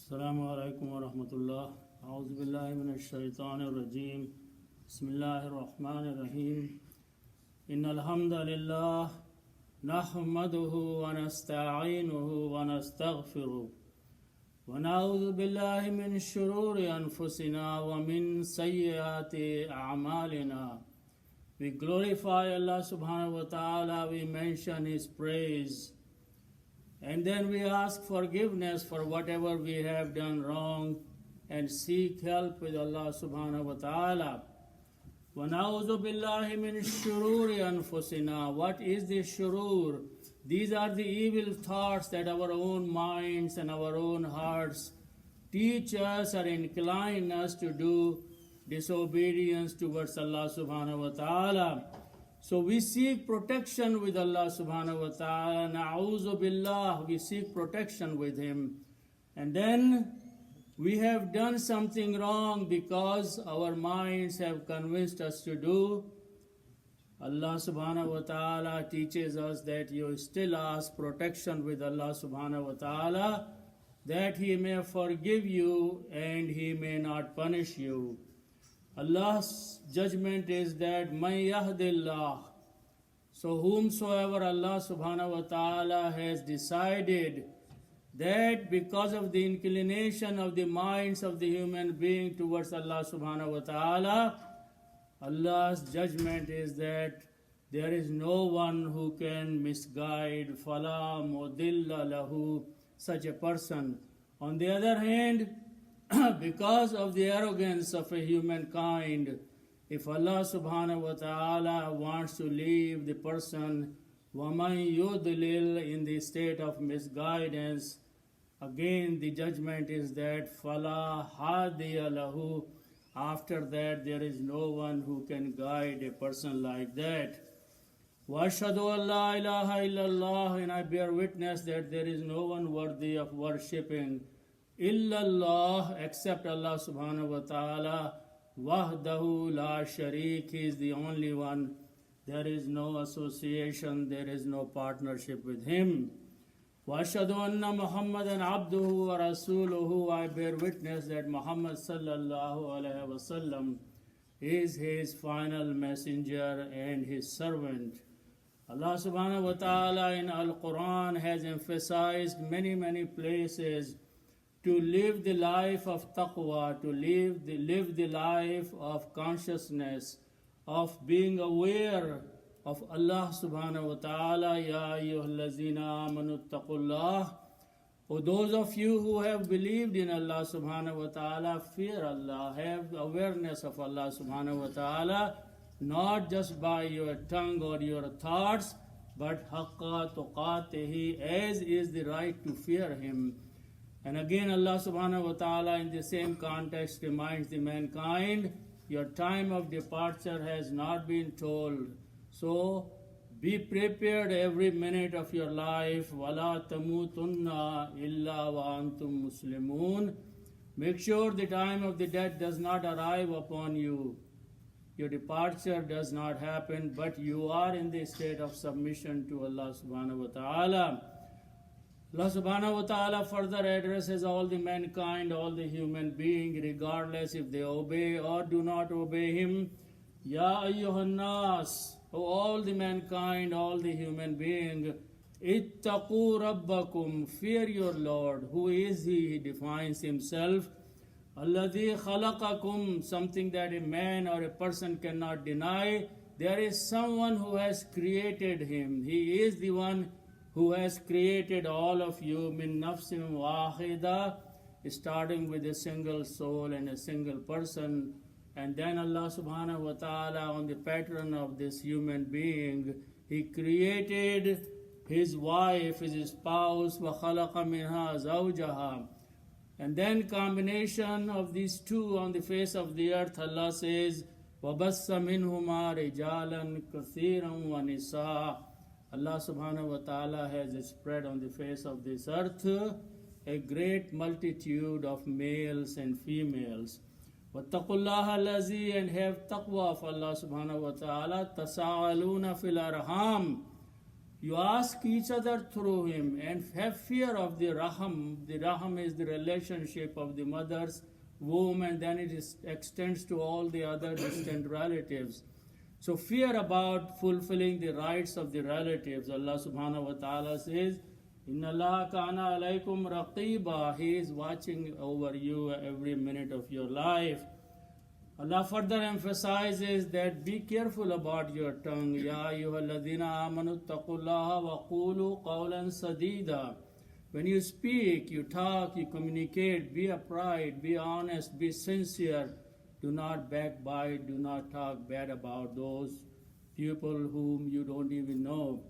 अस्सलामु अलैकुम वरहमतुल्लाह। औज़ु बिल्लाहि मिनश शैतानिर रजीम। बिस्मिल्लाहिर रहमानिर रहीम। इन्नल हम्दलिल्लाह नहमदुहु व नस्तईनुहु व नस्तगफिरुहु व नऊज़ु बिल्लाहि मिन शुरूरि अनफुसिना व मिन सय्यिआति अअमालिना। We glorify Allah subhanahu wa ta'ala, we mention His praise, and then we ask forgiveness for whatever we have done wrong and seek help with Allah subhanahu wa ta'ala. وَنَعُوذُ بِاللَّهِ مِنْ شُرُورِ أَنفُسِنَا. What is the shurur? These are the evil thoughts that our own minds and our own hearts teach us or incline us to do disobedience towards Allah subhanahu wa ta'ala. So we seek protection with Allah subhanahu wa ta'ala. Na'udhu billah, we seek protection with Him. And then we have done something wrong because our minds have convinced us to do. Allah subhanahu wa ta'ala teaches us that you still ask protection with Allah subhanahu wa ta'ala, that He may forgive you and He may not punish you. Allah's judgment is that man yahdillah. So whomsoever Allah subhanahu wa ta'ala has decided that because of the inclination of the minds of the human being towards Allah subhanahu wa ta'ala, Allah's judgment is that there is no one who can misguide fala mudilla lahu, such a person. On the other hand, because of the arrogance of a humankind, if Allah subhanahu wa ta'ala wants to leave the person وَمَنْ يُضْلِلْ in the state of misguidance, again the judgment is that فَلَا هَادِيَ لَهُ. After that there is no one who can guide a person like that. وَأَشْهَدُ أَنْ لَا إِلَهَ إِلَّا اللَّهِ. And I bear witness that there is no one worthy of worshipping illallah, except Allah subhanahu wa ta'ala. Wahdahu la sharik, He is the only one. There is no association, there is no partnership with Him. Wa ashhadu anna Muhammadan abduhu wa rasuluhu. I bear witness that Muhammad sallallahu alaihi wasallam is His final messenger and His servant. Allah subhanahu wa ta'ala in Al-Quran has emphasized many places to live the life of taqwa, to live the life of consciousness, of being aware of Allah subhanahu wa ta'ala. Ya ayyuhallazina amanu taqullah. O those of you who have believed in Allah subhanahu wa ta'ala, fear Allah, have awareness of Allah subhanahu wa ta'ala, not just by your tongue or your thoughts, but haqqa tuqatihi, as is the right to fear Him. And again Allah subhanahu wa ta'ala in the same context reminds the mankind, your time of departure has not been told. So be prepared every minute of your life. وَلَا تَمُوتُنَّ إِلَّا وَأَنْتُمْ مُسْلِمُونَ. Make sure the time of the death does not arrive upon you. Your departure does not happen, but you are in the state of submission to Allah subhanahu wa ta'ala. Allah subhanahu wa ta'ala further addresses all the mankind, all the human being, regardless if they obey or do not obey Him. Ya ayyuhan nas, O all the mankind, all the human being, ittaqu rabbakum, fear your Lord. Who is He? He defines Himself. Alladhi khalaqakum, something that a man or a person cannot deny. There is someone who has created him. He is the one who has created all of you, min nafsin wahida, starting with a single soul and a single person. And then Allah subhanahu wa ta'ala, on the pattern of this human being, He created his wife, his spouse, wa khalaqa minha zawjaha. And then combination of these two on the face of the earth, Allah says, وَبَثَّ مِنْهُمَا رِجَالًا كَثِيرًا وَنِسَاءً. Allah subhanahu wa ta'ala has spread on the face of this earth a great multitude of males and females. وَاتَّقُوا اللَّهَ الَّذِي, and have taqwa of Allah subhanahu wa ta'ala. تَسَاءَلُونَ فِي الْأَرْحَامِ. You ask each other through him and have fear of the raham. The raham is the relationship of the mother's womb, and then extends to all the other distant relatives. So fear about fulfilling the rights of the relatives. Allah subhanahu wa ta'ala says, Inna Allah kana alaykum raqiba. He is watching over you every minute of your life. Allah further emphasizes that be careful about your tongue. Ya ayyuhalladhina amanu taqullaha wa qulu qawlan sadida. When you speak, you talk, you communicate, be upright, be honest, be sincere. Do not backbite, do not talk bad about those people whom you don't even know.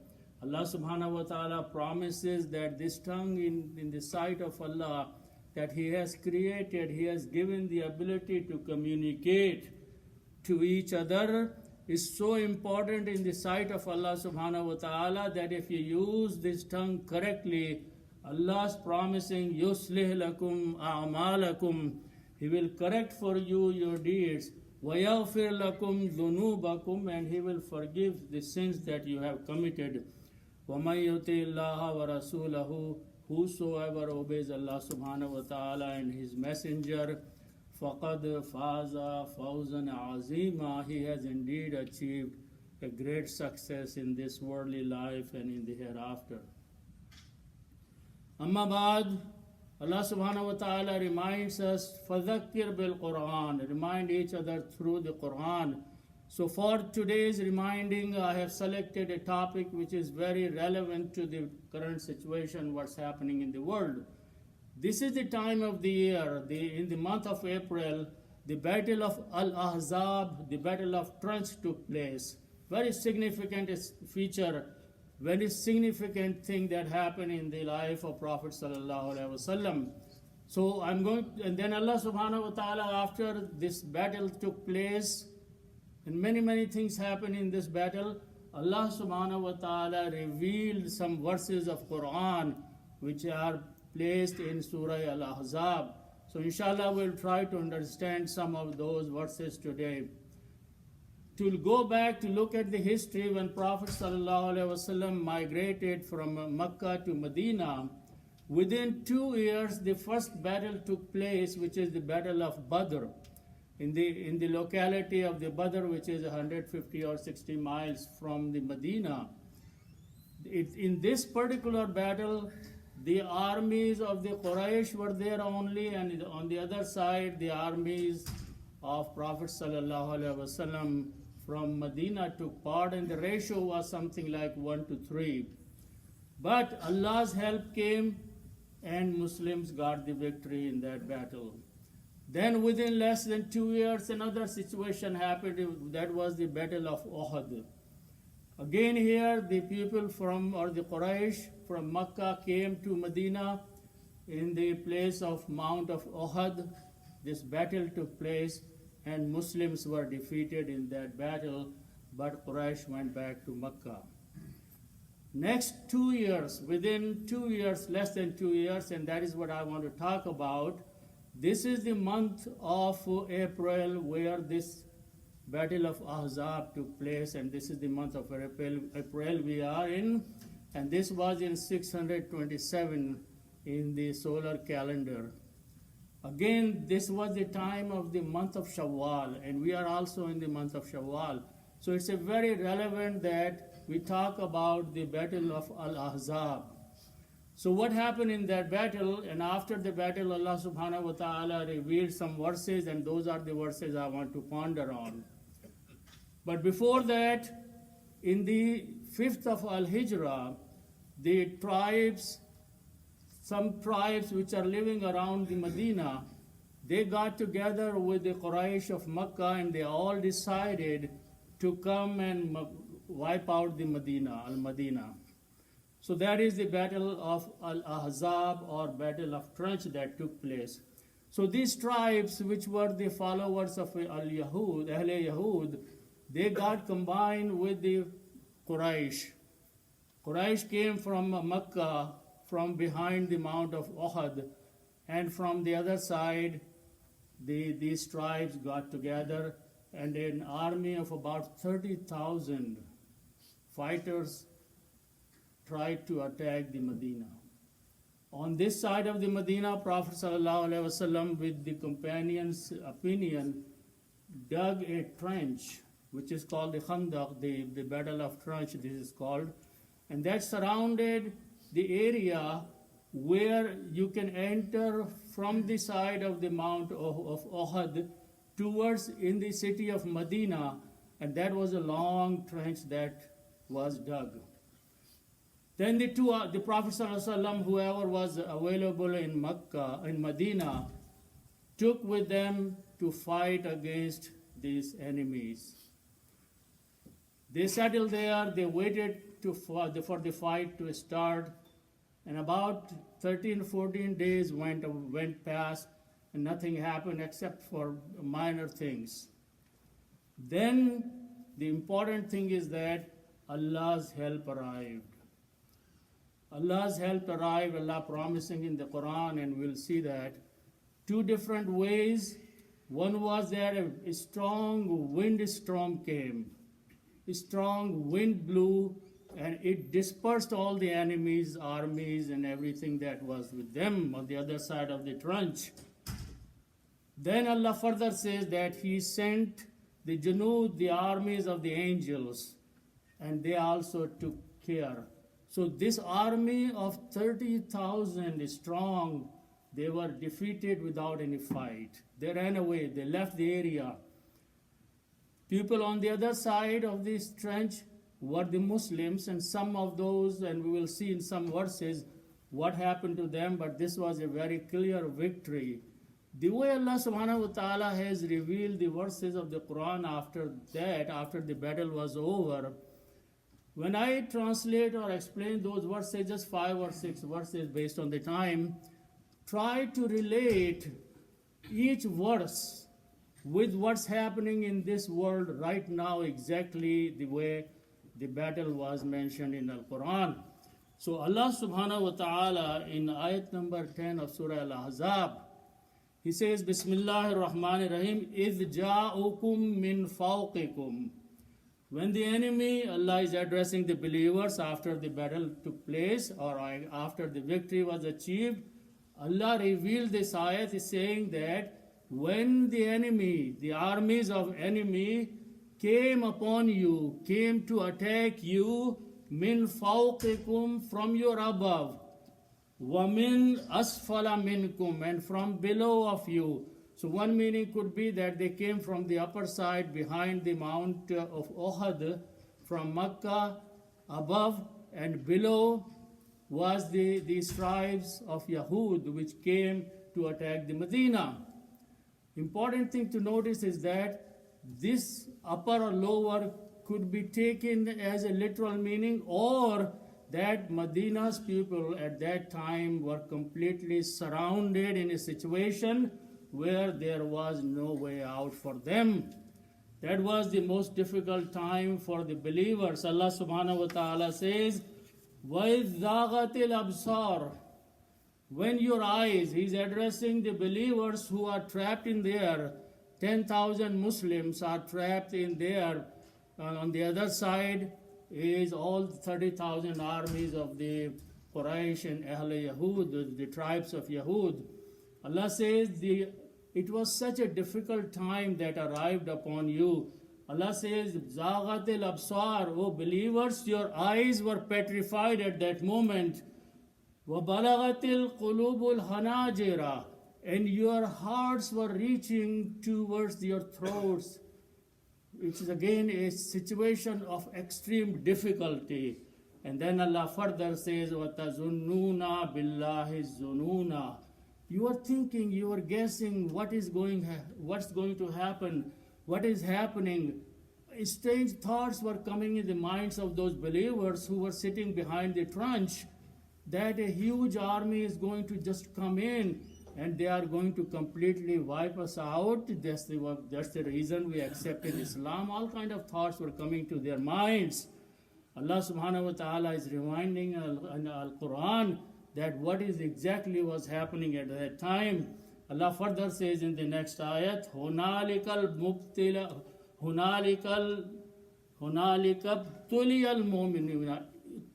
Allah subhanahu wa ta'ala promises that this tongue in the sight of Allah that He has created, He has given the ability to communicate to each other, is so important in the sight of Allah subhanahu wa ta'ala that if you use this tongue correctly, Allah is promising, yuslih lakum a'malakum. He will correct for you your deeds. وَيَغْفِرْ لَكُمْ ذُنُوبَكُمْ, and He will forgive the sins that you have committed. وَمَنْ يُطِعِ اللَّهَ وَرَسُولَهُ, whosoever obeys Allah subhanahu wa ta'ala and His messenger, فَقَدْ فَازَ فَوْزًا عَظِيمًا, he has indeed achieved a great success in this worldly life and in the hereafter. Amma ba'd, Allah subhanahu wa ta'ala reminds us, فَذَكِّرْ بِالْقُرْآنِ, remind each other through the Quran. So for today's reminding, I have selected a topic which is very relevant to the current situation, what's happening in the world. This is the time of the year, in the month of April, the Battle of Al-Ahzab, the Battle of Trench took place. Very significant feature, very significant thing that happened in the life of Prophet sallallahu alaihi wasallam. So and then Allah subhanahu wa ta'ala, after this battle took place, and many things happened in this battle, Allah subhanahu wa ta'ala revealed some verses of Quran which are placed in Surah Al-Ahzab. So inshallah we'll try to understand some of those verses today. To go back to look at the history when Prophet sallallahu alaihi wasallam migrated from Mecca to Medina, within 2 years the first battle took place, which is the Battle of Badr. In the locality of the Badr, which is 150 or 60 miles from the Medina. In this particular battle, the armies of the Quraysh were there only, and on the other side, the armies of Prophet sallallahu alaihi wasallam from Medina took part, and the ratio was something like 1 to 3. But Allah's help came, and Muslims got the victory in that battle. Then within less than 2 years, another situation happened. That was the Battle of Uhud. Again here, the people the Quraysh from Makkah came to Medina in the place of Mount of Uhud. This battle took place, and Muslims were defeated in that battle, but Quraysh went back to Makkah. Next 2 years, within 2 years, less than 2 years, and that is what I want to talk about. This is the month of April where this Battle of Ahzab took place, and this is the month of April we are in, and this was in 627 in the solar calendar. Again, this was the time of the month of Shawwal, and we are also in the month of Shawwal. So it's a very relevant that we talk about the Battle of Al-Ahzab. So what happened in that battle, and after the battle, Allah subhanahu wa ta'ala revealed some verses, and those are the verses I want to ponder on. But before that, in the 5th of Al-Hijrah, some tribes which are living around the Medina, they got together with the Quraysh of Makkah, and they all decided to come and wipe out the Medina, Al-Madinah. So that is the Battle of Al-Ahzab, or Battle of Trench, that took place. So these tribes, which were the followers of Al-Yahud, Ahl-e-Yahud, they got combined with the Quraysh. Quraysh came from Makkah, from behind the Mount of Uhud, and from the other side, these tribes got together, and an army of about 30,000 fighters tried to attack the Medina. On this side of the Medina, Prophet ﷺ, with the companions' opinion, dug a trench, which is called the Khandaq, the Battle of Trench, this is called, and that surrounded the area where you can enter from the side of the Mount of Uhud towards in the city of Medina, and that was a long trench that was dug. Then the Prophet ﷺ, whoever was available in Mecca, in Medina, took with them to fight against these enemies. They settled there, they waited for the fight to start, and about 13, 14 days went past, and nothing happened except for minor things. Then the important thing is that Allah's help arrived. Allah's help arrived, Allah promising in the Quran, and we'll see that two different ways. One was that a strong windstorm came. A strong wind blew, and it dispersed all the enemies' armies and everything that was with them on the other side of the trench. Then Allah further says that He sent the Junud, the armies of the angels, and they also took care. So this army of 30,000 strong, they were defeated without any fight. They ran away, they left the area. People on the other side of this trench were the Muslims, and some of those, and we will see in some verses what happened to them, but this was a very clear victory. The way Allah subhanahu wa ta'ala has revealed the verses of the Quran after that, after the battle was over, when I translate or explain those verses, just 5 or 6 verses based on the time, try to relate each verse with what's happening in this world right now, exactly the way the battle was mentioned in the Quran. So Allah subhanahu wa ta'ala in ayat number 10 of Surah Al-Ahzab, He says, Bismillahir Rahmanir Rahim, إِذْ جَاءُكُم مِّن فَوْقِكُم. When the enemy, Allah is addressing the believers after the battle took place or after the victory was achieved, Allah revealed this ayat is saying that when the enemy, the armies of enemy came upon you, came to attack you, min fawqikum, from your above, wa min asfala minkum, and from below of you. So one meaning could be that they came from the upper side behind the mount of Uhud, from Makkah, above and below was these tribes of Yahud which came to attack the Medina. Important thing to notice is that this upper or lower could be taken as a literal meaning, or that Medina's people at that time were completely surrounded in a situation where there was no way out for them. That was the most difficult time for the believers. Allah subhanahu wa ta'ala says, وَإِذْ ذَاغَتِ الْأَبْصَارِ. When your eyes, He's addressing the believers who are trapped in there. 10,000 Muslims are trapped in there. On the other side is all 30,000 armies of the Quraysh and Ahl Yahud, the tribes of Yahud. Allah says it was such a difficult time that arrived upon you. Allah says, Zaghatil Absar, O believers, your eyes were petrified at that moment. وَبَلَغَتِ الْقُلُوبُ الْحَنَاجِرَ, and your hearts were reaching towards your throats. Which is again a situation of extreme difficulty. And then Allah further says, وَتَظُنُّونَ بِاللَّهِ الظُّنُونَ. You are thinking, you are guessing what's going to happen, what is happening. Strange thoughts were coming in the minds of those believers who were sitting behind the trench, that a huge army is going to just come in and they are going to completely wipe us out. That's the reason we accepted Islam. All kind of thoughts were coming to their minds. Allah subhanahu wa ta'ala is reminding in Al-Quran that what is exactly was happening at that time. Allah further says in the next ayat, هُنَالِكَ ابْتُلِيَ الْمُؤْمِنُونَ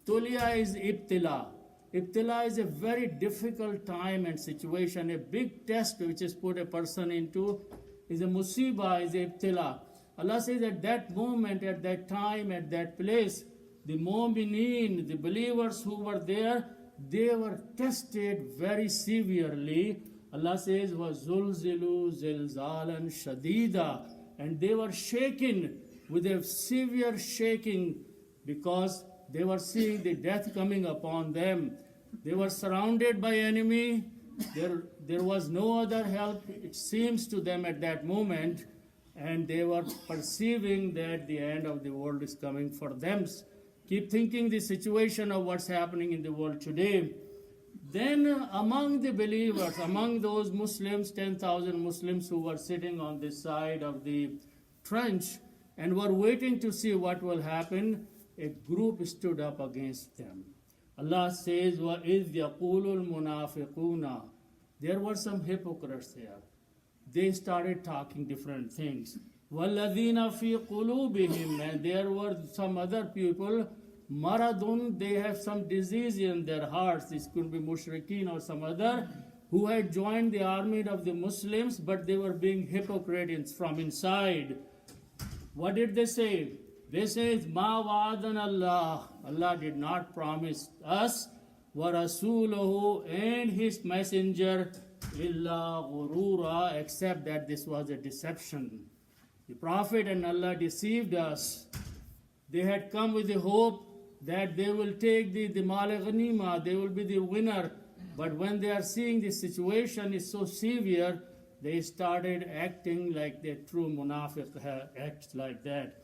Tulia is ibtila. Ibtila is a very difficult time and situation. A big test which is put a person into is a musibah, is a ibtila. Allah says at that moment, at that time, at that place, the mu'mineen, the believers who were there, they were tested very severely. Allah says, وَزُلْزِلُوا زِلْزَالًا شَدِيدًا, and they were shaken with a severe shaking because they were seeing the death coming upon them. They were surrounded by enemy. There was no other help, it seems to them at that moment, and they were perceiving that the end of the world is coming for them. Keep thinking the situation of what's happening in the world today. Then among the believers, among those Muslims, 10,000 Muslims who were sitting on this side of the trench and were waiting to see what will happen, a group stood up against them. Allah says, وَإِذْ يَقُولُ الْمُنَافِقُونَ, there were some hypocrites there. They started talking different things. وَالَّذِينَ فِي قُلُوبِهِمْ, and there were some other people, maradun, they have some disease in their hearts. This could be mushrikeen or some other, who had joined the army of the Muslims, but they were being hypocrites from inside. What did they say? They say, Ma wa'adan Allah. Allah did not promise us, wa rasuluhu, and his messenger, illa ghurura, except that this was a deception. The Prophet and Allah deceived us. They had come with the hope that they will take the mal ghanima, they will be the winner. But when they are seeing the situation is so severe, they started acting like the true munafiq acts like that.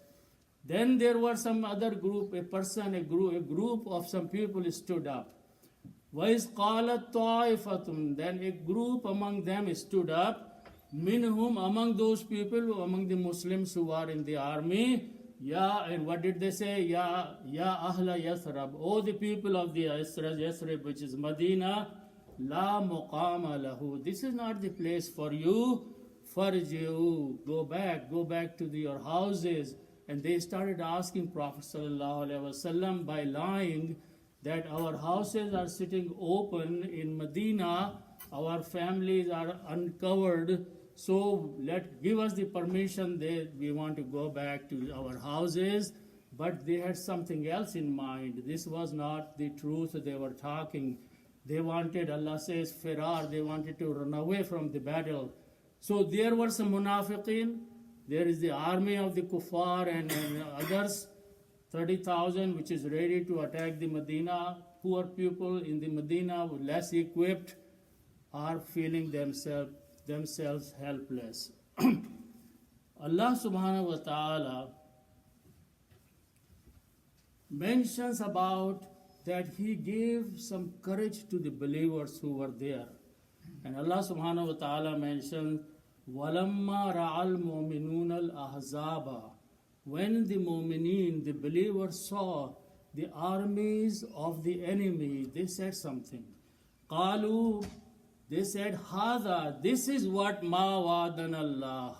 Then there were some other group, a group of some people stood up. وَإِذْ قَالَتْ طَائِفَةٌ, then a group among them stood up, minhum, among those people, among the Muslims who are in the army, Ya, and what did they say? Ya Ahla Yathrib, oh the people of the Yathrib, which is Medina, La muqama lahu, this is not the place for you. Farji'u, go back to your houses. And they started asking Prophet ﷺ by lying that our houses are sitting open in Medina, our families are uncovered, so give us the permission that we want to go back to our houses. But they had something else in mind. This was not the truth they were talking. They wanted, Allah says, firar, they wanted to run away from the battle. So there were some munafiqeen. There is the army of the kuffar and others, 30,000, which is ready to attack the Medina. Poor people in the Medina, less equipped, are feeling themselves helpless. Allah subhanahu wa ta'ala mentions about that He gave some courage to the believers who were there. And Allah subhanahu wa ta'ala mentioned, وَلَمَّا رَعَى الْمُؤْمِنُونَ الْأَحْزَابَ, when the mu'mineen, the believers, saw the armies of the enemy, they said something. قَالُوا, they said, هَذَا, this is what مَا وَعَدَنَ اللَّهُ,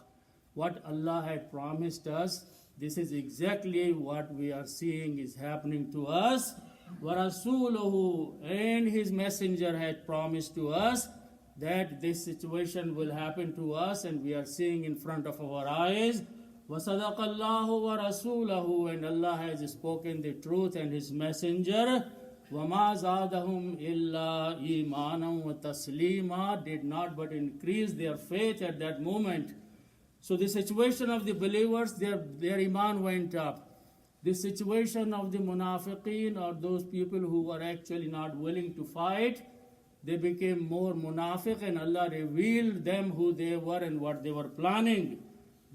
what Allah had promised us. This is exactly what we are seeing is happening to us. وَرَسُولُهُ, and His messenger had promised to us that this situation will happen to us, and we are seeing in front of our eyes. وَصَدَقَ اللَّهُ وَرَسُولَهُ, and Allah has spoken the truth and His messenger. وَمَا زَادَهُمْ إِلَّا إِيمَانًا وَتَسْلِيمًا, did not but increase their faith at that moment. So the situation of the believers, their iman went up. The situation of the munafiqeen, or those people who were actually not willing to fight, they became more munafiq, and Allah revealed them who they were and what they were planning.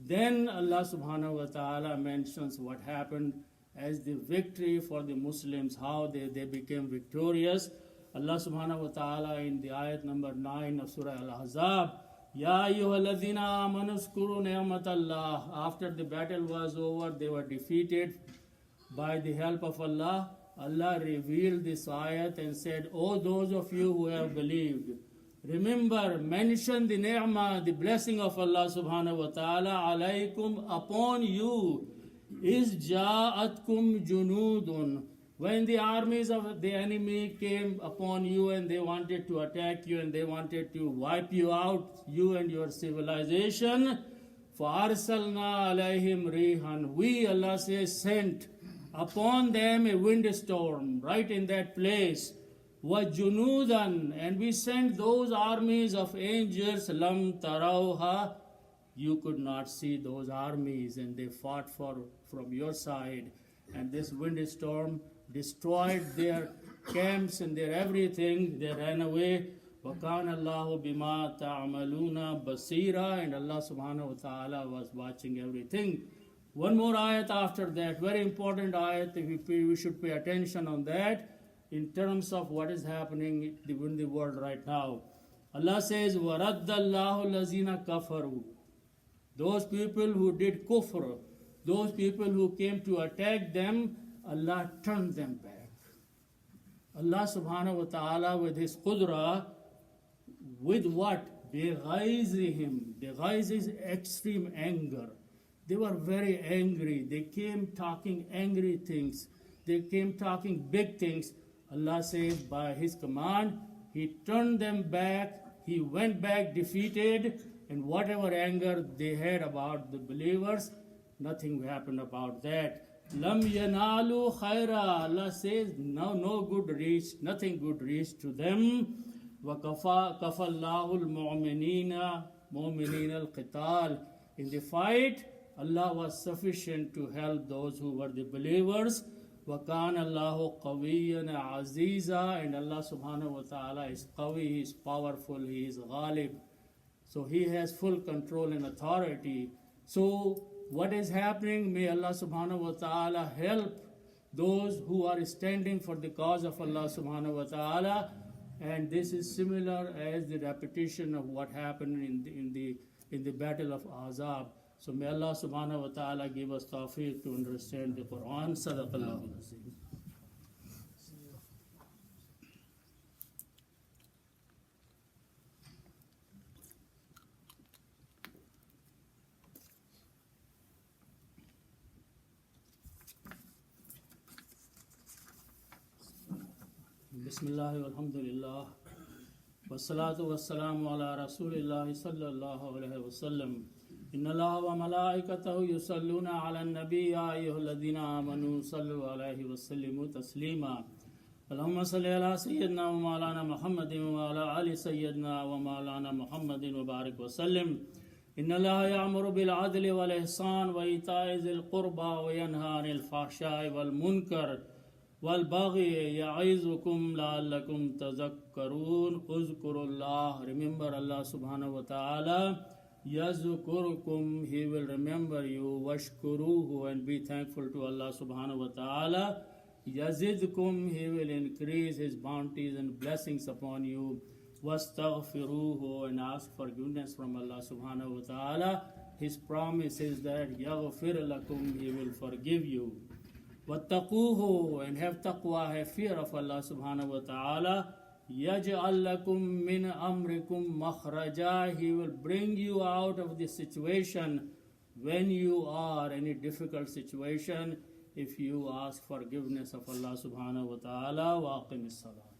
Then Allah subhanahu wa ta'ala mentions what happened as the victory for the Muslims, how they became victorious. Allah subhanahu wa ta'ala in the ayat number 9 of Surah Al-Ahzab, Ya ayyuhalladhina amanu zkuru ni'matallah. After the battle was over, they were defeated by the help of Allah. Allah revealed this ayat and said, O those of you who have believed, remember, mention the ni'mah, the blessing of Allah subhanahu wa ta'ala, alaykum, upon you, is ja'atkum junudun, When the armies of the enemy came upon you and they wanted to attack you and they wanted to wipe you out, you and your civilization, فَأَرْسَلْنَا عَلَيْهِمْ رِيحًا, we, Allah says, sent upon them a windstorm right in that place. وَجُنُودًا, and we sent those armies of angels, لَمْ تَرَوْهَا, you could not see those armies, and they fought from your side. And this windstorm destroyed their camps and their everything. They ran away. وَكَانَ اللَّهُ بِمَا تَعْمَلُونَ بَصِيرًا, and Allah subhanahu wa ta'ala was watching everything. One more ayat after that, very important ayat, we should pay attention on that in terms of what is happening in the world right now. Allah says, وَرَدَّ اللَّهُ الَّذِينَ كَفَرُوا, those people who did kufr, those people who came to attack them, Allah turned them back. Allah subhanahu wa ta'ala with His qudra, with what? بِغَيْزِهِمْ. The ghaiz is extreme anger. They were very angry. They came talking angry things. They came talking big things. Allah says by His command, He turned them back. He went back defeated, and whatever anger they had about the believers, nothing happened about that. Lam yanalu khaira. Allah says no good reached, nothing good reached to them. Wa kafallahu al-mu'minina al-qital. In the fight, Allah was sufficient to help those who were the believers. Wa kana Allahu qawiyyan aziza, and Allah subhanahu wa ta'ala is qawi, He is powerful, He is ghalib. So He has full control and authority. So what is happening? May Allah subhanahu wa ta'ala help those who are standing for the cause of Allah subhanahu wa ta'ala. And this is similar as the repetition of what happened in the battle of Ahzab. So may Allah subhanahu wa ta'ala give us tawfiq to understand the Quran. Sadaqallahu al-Azim. Bismillah walhamdulillah wassalatu wassalamu ala rasulillah sallallahu alayhi wa sallam. Inna Allaha wa malaikatahu yusalluna ala an-nabi ya ayyuhalladhina amanu sallu alayhi wa sallimu taslima. Allahumma salli ala sayyidina wa maulana Muhammadin wa ala ali sayyidina wa maulana Muhammadin wa barik wa sallim. Inna Allaha ya'muru bil adli wal ihsan wa ita'i dhil qurba wa yanha 'anil fahsha'i wal munkar وَالْبَغْيِ يَعِظُكُمْ لَعَلَّكُمْ تَذَكَّرُونَ اذْكُرُوا اللَّهَ, remember Allah subhanahu wa ta'ala. يَذْكُرُكُمْ, He will remember you. وَاشْكُرُوهُ, and be thankful to Allah subhanahu wa ta'ala. يَزِدْكُمْ, He will increase His bounties and blessings upon you. وَاسْتَغْفِرُوهُ, and ask forgiveness from Allah subhanahu wa ta'ala. His promise is that يَغْفِرْ لَكُمْ, He will forgive you. وَاتَّقُوهُ, and have taqwa, have fear of Allah subhanahu wa ta'ala. يَجْعَلْ لَكُم مِّنْ أَمْرِكُمْ مَخْرَجًا, He will bring you out of the situation when you are in a difficult situation, if you ask forgiveness of Allah subhanahu wa ta'ala. وَأَقِمِ الصَّلَاةَ.